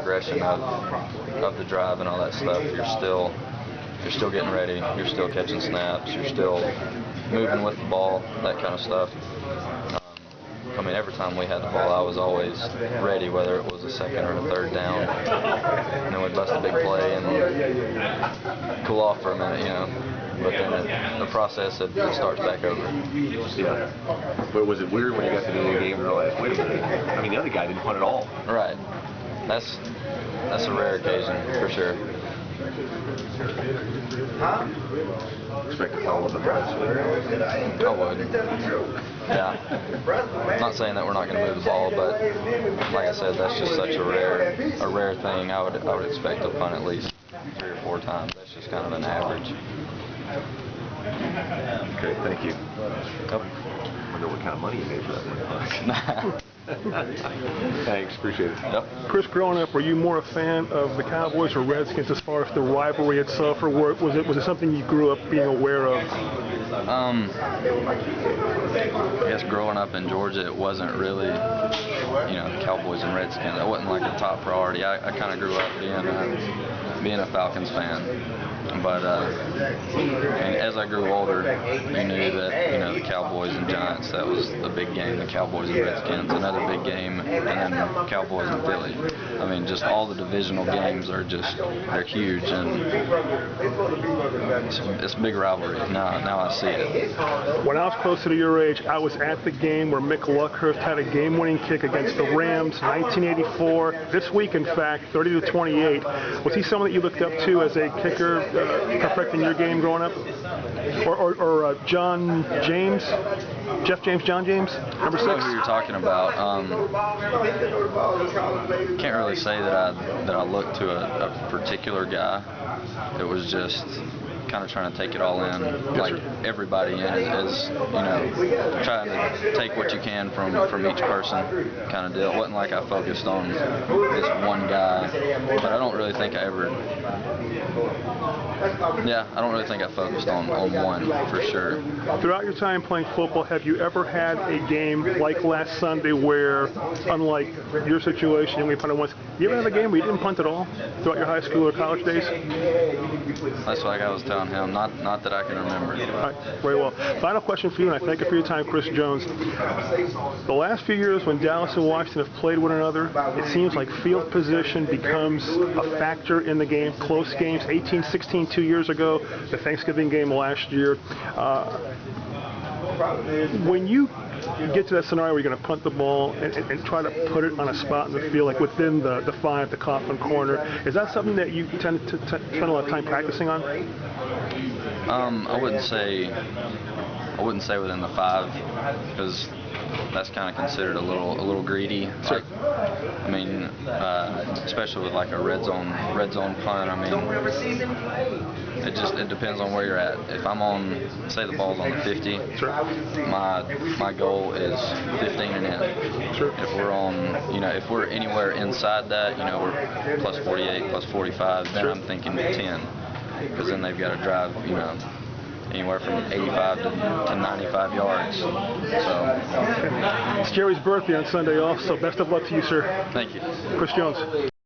progression of the drive and all that stuff, you're still getting ready, you're still catching snaps, you're still moving with the ball, that kind of stuff. I mean, every time we had the ball, I was always ready, whether it was a second or a third down. And then we'd bust a big play and cool off for a minute, you know. But then the process, it starts back over. Yeah. But was it weird when you got to the end of the game and realized, wait a minute, I mean, the other guy didn't punt at all? Right. That's a rare occasion, for sure. Expect to follow the punts. I would. Yeah. I'm not saying that we're not going to move the ball, but like I said, that's just such a rare thing. I would expect to punt at least 3 or 4 times. That's just kind of an average. Okay, thank you. Yep. I wonder what kind of money you made for that one. Thanks, appreciate it. Yep. Chris, growing up, were you more a fan of the Cowboys or Redskins as far as the rivalry itself, or was it something you grew up being aware of? I guess growing up in Georgia, it wasn't really, Cowboys and Redskins. That wasn't like a top priority. I kind of grew up being a Falcons fan. But and as I grew older, you knew that the Cowboys and Giants, that was the big game. The Cowboys and Redskins, another big game, and then Cowboys and Philly. I mean, just all the divisional games are they're huge, and it's a big rivalry. Now I see it. When I was closer to your age, I was at the game where Mick Luckhurst had a game-winning kick against the Rams, 1984. This week, in fact, 30-28. Was he someone that you looked up to as a kicker? Perfecting your game growing up, or John James, Jeff James, John James, number 6. I know who you're talking about. Can't really say that I looked to a particular guy. It was just kind of trying to take it all in, like everybody in, is trying to take what you can from each person, kind of deal. It wasn't like I focused on this one guy, but I don't really think I ever. Yeah, I don't really think I focused on one for sure. Throughout your time playing football, have you ever had a game like last Sunday where, unlike your situation, we punted once, you ever have a game where you didn't punt at all throughout your high school or college days? That's like I was telling him, not that I can remember. All right, very well. Final question for you, and I thank you for your time, Chris Jones. The last few years when Dallas and Washington have played one another, it seems like field position becomes a factor in the game. Close games, 18-16 2 years ago, the Thanksgiving game last year. When you get to that scenario where you're going to punt the ball and try to put it on a spot in the field, like within the 5, the coffin corner, is that something that you tend to spend a lot of time practicing on? I wouldn't say within the 5, because that's kind of considered a little greedy. Sure. I mean, especially with like a red zone punt. I mean, it depends on where you're at. If I'm on, say the ball's on the 50, sure, my goal is 15 and in. Sure. If we're on, if we're anywhere inside that, we're plus 48, plus 45, then I'm thinking 10, because then they've got to drive, anywhere from 85 to 95 yards. So it's Jerry's birthday on Sunday off, so best of luck to you, sir. Thank you. Chris Jones.